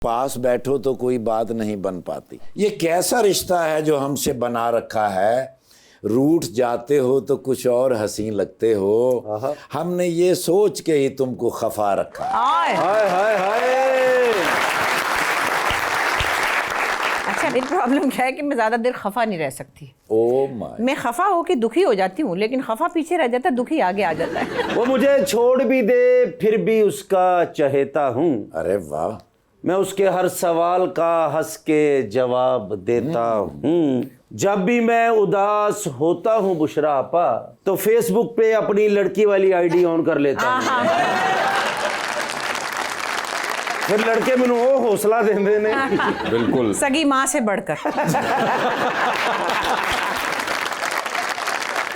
पास बैठो तो कोई बात नहीं बन पाती। ये कैसा रिश्ता है जो हमसे बना रखा है। रूठ जाते हो तो कुछ और हसीन लगते हो, हमने ये सोच के ही तुमको खफा रखा। हाय हाय हाय हाय। अच्छा, मेरी प्रॉब्लम क्या है कि मैं ज्यादा देर खफा नहीं रह सकती। ओ माय, मैं खफा होके दुखी हो जाती हूँ, लेकिन खफा पीछे रह जाता है, दुखी आगे आ जाता है। वो मुझे छोड़ भी दे फिर भी उसका चहेता हूँ, अरे वाह। मैं उसके हर सवाल का हंस के जवाब देता हूँ। जब भी मैं उदास होता हूँ बुशरा आपा, तो फेसबुक पे अपनी लड़की वाली आईडी ऑन कर लेता हूँ। फिर लड़के मैनू वो हौसला देंदे ने। बिल्कुल सगी माँ से बढ़कर।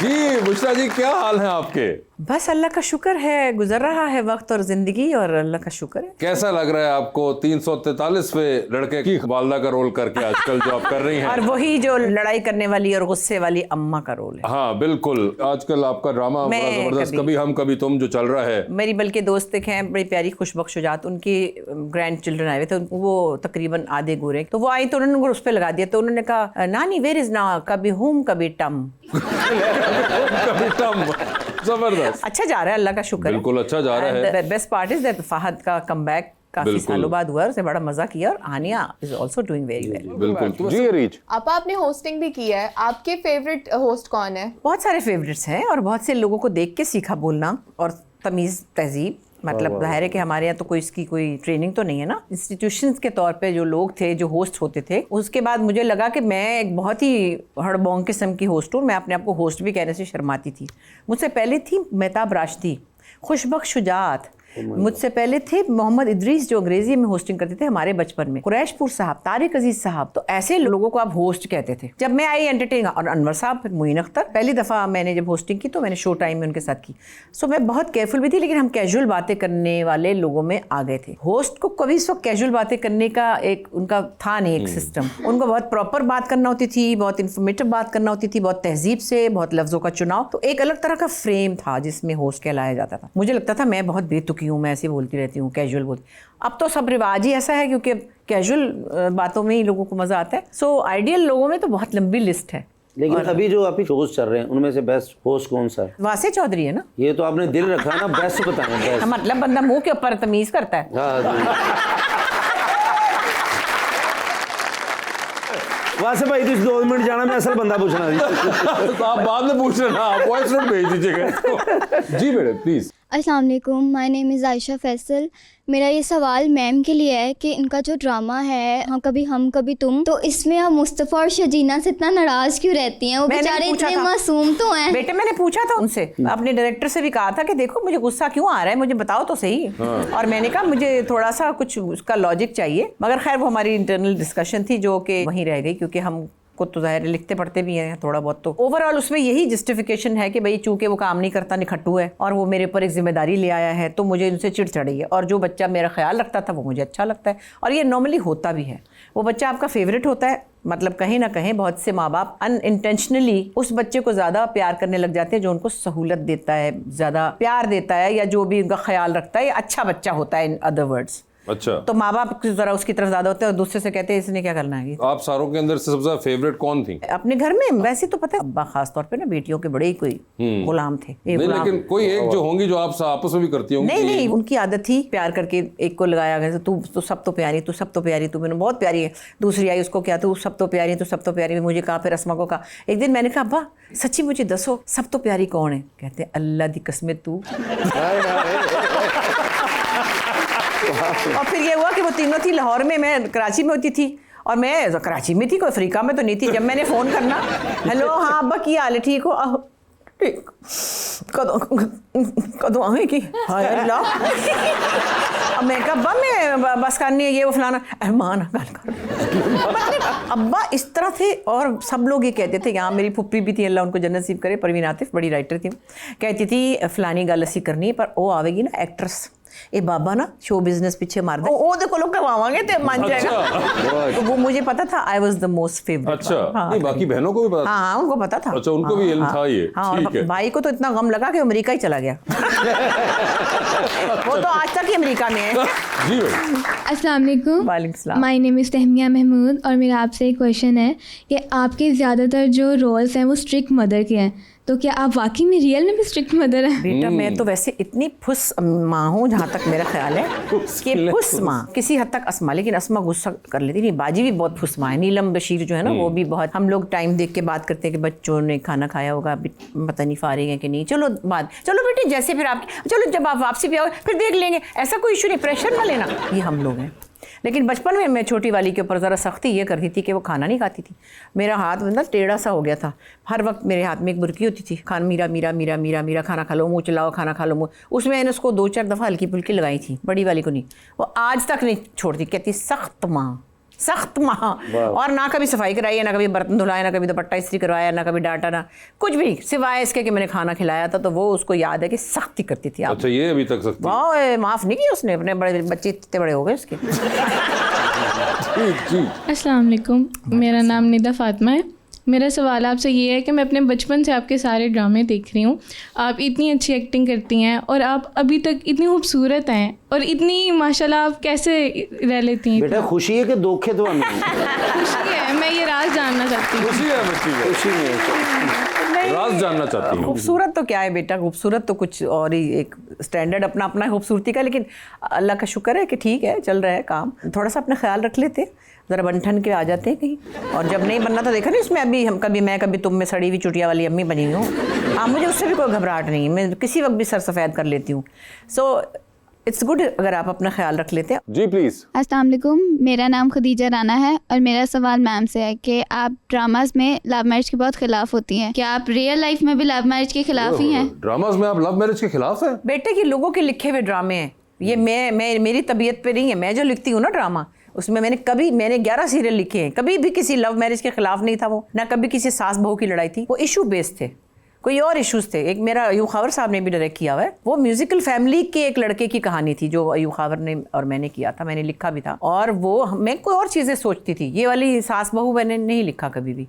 जी। बुशरा जी, क्या हाल है आपके? बस अल्लाह का शुक्र है, गुजर रहा है वक्त और जिंदगी, और अल्लाह का शुक्र है। कैसा लग रहा है आपको 343वें लड़के की वालदा का रोल करके आजकल जो आप कर रही हैं? और वही जो लड़ाई करने वाली और गुस्से वाली अम्मा का रोल है। हाँ बिल्कुल, आजकल आपका ड्रामा बड़ा जबरदस्त, कभी हम कभी तुम जो चल रहा है। मेरी बल्कि दोस्त एक हैं बड़ी प्यारी खुशबख्श शुजात, उनकी ग्रैंड चिल्ड्रन आए हुए थे, वो तकरीबन आधे गोरे, तो वो आई तो उन्होंने उस पर लगा दिया, तो उन्होंने कहा नानी वेयर इज ना, कभी हुम कभी टम। कभी टम। जबरदस्त। अच्छा जा रहा है, अल्लाह का शुक्र है। बिल्कुल अच्छा जा रहा है। Best part is that Fahad का कमबैक काफी सालों बाद हुआ, उसे बड़ा मजा किया, और Aaniya is also doing very well. बिल्कुल जी रीच। आपा, आपने होस्टिंग भी की है, आपके फेवरेट होस्ट कौन है? बहुत सारे फेवरेट्स हैं, और बहुत से लोगों को देख के सीखा बोलना और तमीज़ तहजीब। मतलब जाहिर है कि हमारे यहाँ तो कोई इसकी कोई ट्रेनिंग तो नहीं है ना। इंस्टीट्यूशंस के तौर पे जो लोग थे, जो होस्ट होते थे, उसके बाद मुझे लगा कि मैं एक बहुत ही हड़बोंग किस्म की होस्ट हूँ। मैं अपने आप को होस्ट भी कहने से शर्माती थी। मुझसे पहले थी मेहताब राशिदी, खुशबख्श शुजात, मुझसे पहले थे मोहम्मद इदरीस जो अंग्रेजी में होस्टिंग करते थे हमारे बचपन में, कुरैशपुर साहब, तारिक अजीज साहब। तो ऐसे लोगों को आप होस्ट कहते थे। जब मैं आई एंटरटेन, और अनवर साहब, फिर मुइन अख्तर। पहली दफ़ा मैंने जब होस्टिंग की तो मैंने शो टाइम में उनके साथ की। सो मैं बहुत केयरफुल भी थी, लेकिन हम कैजुअल बातें करने वाले लोगों में आ गए थे। होस्ट को कभी इस वक्त कैजुअल बातें करने का एक उनका था नहीं एक सिस्टम। उनको बहुत प्रॉपर बात करना होती थी, बहुत इन्फॉर्मेटिव बात करना होती थी, बहुत तहजीब से, बहुत लफ्ज़ों का चुनाव। तो एक अलग तरह का फ्रेम था जिसमें होस्ट कहलाया जाता था। मुझे लगता था मैं बहुत बेतुकी हूँ, मैं ऐसे बोलती रहती हूँ, कैजुअल बोलती। अब तो सब रिवाज ही ऐसा है, क्योंकि कैजुअल बातों में ही लोगों को मजा आता है। सो आइडियल लोगों में तो बहुत लंबी लिस्ट है। लेकिन अभी जो आप शोज चल रहे हैं उनमें से बेस्ट होस्ट कौन सा है? वासे चौधरी है ना। ये तो आपने दिल रखा है ना, बेस्ट बताएं। बेस्ट मतलब बंदा मुंह के ऊपर तमीज करता है। वासे भाई तुम 2 मिनट जाना, मैं असल बंदा पूछना जी। तो आप बाद में पूछ लेना, आप वॉइस नोट भेज दीजिएगा। जी मैडम प्लीज। अस्सलाम वालेकुम, my name is Ayesha Faisal. मेरा ये सवाल मैम के लिए है कि इनका जो ड्रामा है हम कभी तुम, तो इसमें आप मुस्तफ़ा और शजीना से इतना नाराज़ क्यों रहती हैं? वो बेचारे इतने मासूम तो हैं। बेटे मैंने पूछा था उनसे, अपने डायरेक्टर से भी कहा था कि देखो मुझे गुस्सा क्यों आ रहा है, मुझे बताओ तो सही। और मैंने कहा मुझे थोड़ा सा कुछ उसका लॉजिक चाहिए, मगर खैर वो हमारी इंटरनल डिस्कशन थी जो कि वहीं रह गई, क्योंकि हम को तो जाहिर लिखते पढ़ते भी हैं थोड़ा बहुत। तो ओवरऑल उसमें यही जस्टिफिकेशन है कि भाई चूंकि वो काम नहीं करता, निखट्टू है, और वो मेरे ऊपर एक जिम्मेदारी ले आया है, तो मुझे उनसे चिढ़ चढ़ी है। और जो बच्चा मेरा ख्याल रखता था वो मुझे अच्छा लगता है, और ये नॉर्मली होता भी है। वो बच्चा आपका फेवरेट होता है, मतलब कहीं ना कहीं बहुत से माँ बाप अनइंटेंशनली उस बच्चे को ज़्यादा प्यार करने लग जाते हैं जो उनको सहूलत देता है, ज़्यादा प्यार देता है, या जो भी उनका ख्याल रखता है, या अच्छा बच्चा होता है इन अदर वर्ड्स। अच्छा, तो माँ बाप जरा उसकी तरफ ज्यादा होते हैं, और दूसरे से कहते हैं इसने क्या करना है। आप सारों के अंदर से सबसे ज्यादा फेवरेट कौन थी अपने घर में? वैसे तो पता है अब्बा खास तौर पे ना बेटियों के बड़े ही कोई गुलाम थे। नहीं, लेकिन कोई एक जो होंगी जो आप आपस में भी करती होंगी। नहीं, उनकी आदत थी प्यार करके एक को लगाया गया, तू तो सब तो प्यारी, तू सब तो प्यारी, तू मैंने बहुत प्यारी है। दूसरी आई, उसको क्या, तू सब तो प्यारी, तू सब तो प्यारी। मुझे कहा, फिर अस्मा को कहा। एक दिन मैंने कहा अब्बा सच्ची मुझे दसो सब तो प्यारी कौन है? कहते अल्लाह दी कसमें तू। और फिर ये हुआ कि वो तीनों थी लाहौर में, मैं कराची में होती थी, और मैं कराची में थी, कोई अफ्रीका में तो नहीं थी। जब मैंने फ़ोन करना, हेलो हाँ अब्बा की हाल है, ठीक हो? ठीक कदों आएगी? हाय अल्लाह। अब मैं कहा अब्बा मैं बस करनी है, ये वो फलाना, अहमान गल कर। मतलब अब्बा इस तरह थे। और सब लोग ये कहते थे, यहाँ मेरी फुप्पी भी थी, अल्लाह उनको जन्नत नसीब करे, परवीन आतिफ, बड़ी राइटर थी, कहती थी फलानी गल असी करनी है, पर वो आवेगी ना एक्ट्रेस, ए बाबा ना शो बिजनेस पीछे मार दे, ओ देखो लोग करवावांगे तो मान जाएगा। तो वो मुझे पता था, I was the most favourite. अच्छा, नहीं बाकी बहनों को भी पता था? हाँ उनको पता था। अच्छा, उनको भी इल्म था ये। हाँ, ठीक और है। भाई को तो इतना गम लगा कि अमेरिका ही चला गया। वो तो आज तक ही अमेरिका में है। जी भाई। अस्सलाम वालेकुम। वालेकुम सलाम। माय नेम इज़ तहमिया महमूद और मेरा आपसे एक क्वेश्चन है कि आपके ज़्यादातर जो रोल्स हैं वो स्ट्रिक्ट मदर के हैं, तो क्या आप वाकई में रियल में भी स्ट्रिक्ट मदर हैं? बेटा मैं तो वैसे इतनी फुस माँ हूँ जहाँ तक मेरा ख्याल है कि फुस माँ किसी हद तक अस्मा, लेकिन अस्मा गुस्सा कर लेती नहीं। बाजी भी बहुत फुस माँ है। नीलम बशीर जो है ना वो भी बहुत, हम लोग टाइम देख के बात करते हैं कि बच्चों ने खाना खाया होगा, पता नहीं फारिग है कि नहीं, चलो बेटे जैसे फिर आप चलो जब आप वापसी भी आओ फिर देख लेंगे, ऐसा कोई इशू नहीं, प्रेशर ना लेना, ये हम लोग हैं। लेकिन बचपन में मैं छोटी वाली के ऊपर ज़रा सख्ती ये करती थी कि वो खाना नहीं खाती थी। मेरा हाथ मतलब टेढ़ा सा हो गया था, हर वक्त मेरे हाथ में एक बुरकी होती थी, खान मीरा मीरा मीरा मीरा मीरा, खाना खा लो मुँह चलाओ, खाना खा लो मुँह। उसमें मैंने उसको 2-4 दफ़ा हल्की फुल्की लगाई थी, बड़ी वाली को नहीं। वो आज तक नहीं छोड़ती, कहती सख्त माँ, सख्त माँ। और ना कभी सफाई कराई है, ना कभी बर्तन धुलाया, ना कभी दुपट्टा इस्त्री करवाया, ना कभी डांटा, ना कुछ भी, सिवाय इसके कि मैंने खाना खिलाया था। तो वो उसको याद है कि सख्ती करती थी। अच्छा, ये अभी तक सख्ती? वाह, माफ़ नहीं किया उसने, अपने बड़े बच्चे इतने बड़े हो गए उसके। अस्सलाम वालेकुम, मेरा नाम निदा फातिमा है। मेरा सवाल आपसे ये है कि मैं अपने बचपन से आपके सारे ड्रामे देख रही हूँ, आप इतनी अच्छी एक्टिंग करती हैं और आप अभी तक इतनी खूबसूरत हैं और इतनी माशाल्लाह, आप कैसे रह लेती हैं? बेटा खुशी है कि दुख है? तो हमें खुशी है, मैं ये राज जानना चाहती हूँ। खुशी है बच्ची को? खुशी नहीं, राज जानना चाहती हूँ। खूबसूरत तो क्या है बेटा, खूबसूरत तो कुछ और ही, एक स्टैंडर्ड अपना अपना खूबसूरती का। लेकिन अल्लाह का शुक्र है कि ठीक है, चल रहा है काम। थोड़ा सा अपना ख्याल रख लेते, ज़रा बन ठन के आ जाते हैं कहीं। और जब नहीं बनना तो देखा नहीं इसमें, अभी हम कभी मैं कभी तुम में सड़ी हुई चुटिया वाली अम्मी बनी हुई हूँ। हाँ, मुझे उससे भी कोई घबराहट नहीं, मैं किसी वक्त भी सर सफ़ेद कर लेती हूँ। सो इट्स गुड अगर आप अपना ख्याल रख लेते हैं। जी प्लीज़। अस्सलाम वालेकुम, मेरा नाम खदीजा राना है और मेरा सवाल मैम से है कि आप ड्रामाज में लव मैरिज के बहुत खिलाफ होती हैं, क्या आप रियल लाइफ में भी लव मैरिज के खिलाफ ही हैं? ड्रामास में आप लव मैरिज के खिलाफ हैं? बेटे कि लोगों के लिखे हुए ड्रामे हैं ये, मैं मेरी तबीयत पे नहीं है। मैं जो लिखती हूँ ना ड्रामा, उसमें मैंने 11 सीरियल लिखे हैं, कभी भी किसी लव मैरिज के खिलाफ नहीं था वो, ना कभी किसी सास बहू की लड़ाई थी। वो इशू बेस्ड थे, कोई और इश्यूज थे। एक मेरा अयूब खावर साहब ने भी डायरेक्ट किया हुआ है, वो म्यूजिकल फैमिली के एक लड़के की कहानी थी जो अयूब खावर ने और मैंने किया था, मैंने लिखा भी था। और वो मैं कोई और चीज़ें सोचती थी, ये वाली सास बहू मैंने नहीं लिखा कभी भी।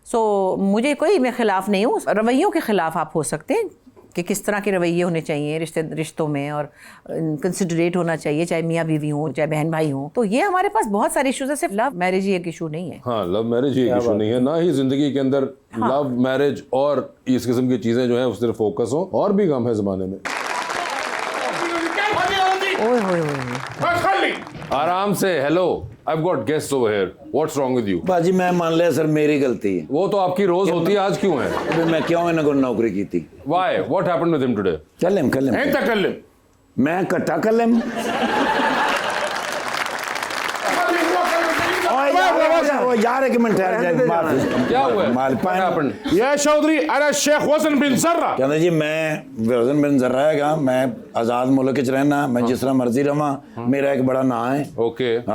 सो मुझे कोई, मैं खिलाफ नहीं हूँ। रवैयों के खिलाफ आप हो सकते हैं कि किस तरह के रवैये होने चाहिए रिश्तों में, और कंसिडरेट होना चाहिए, चाहे मियाँ बीवी हो, चाहे बहन भाई हो। तो ये हमारे पास बहुत सारे इशूज़ है, सिर्फ लव मैरिज ही एक इशू नहीं है। हाँ, लव मैरिज ही एक इशू नहीं है, ना ही जिंदगी के अंदर लव मैरिज और इस किस्म की चीजें जो है उस तरफ फोकस हो, और भी कम है जमाने में। आराम से। Hello, I've got guests over here. What's wrong with you? बाजी मैं मान लिया सर मेरी गलती है। वो तो आपकी रोज होती है, आज क्यों है? अबे मैं क्यों इनको नौकरी की थी? Why? What happened with him today? कलम मैं कट्टा कलम। यार एक मिनट ठहर जाए। क्या हुआ? What happened? या चौधरी अरे शेख वसन बिन जर्रा कहते जी मैं वजन बिन जर्रा है, मैं आज़ाद मुल्क च रहना, मैं जिस तरह मर्जी रहा, मेरा एक बड़ा ना है। Okay.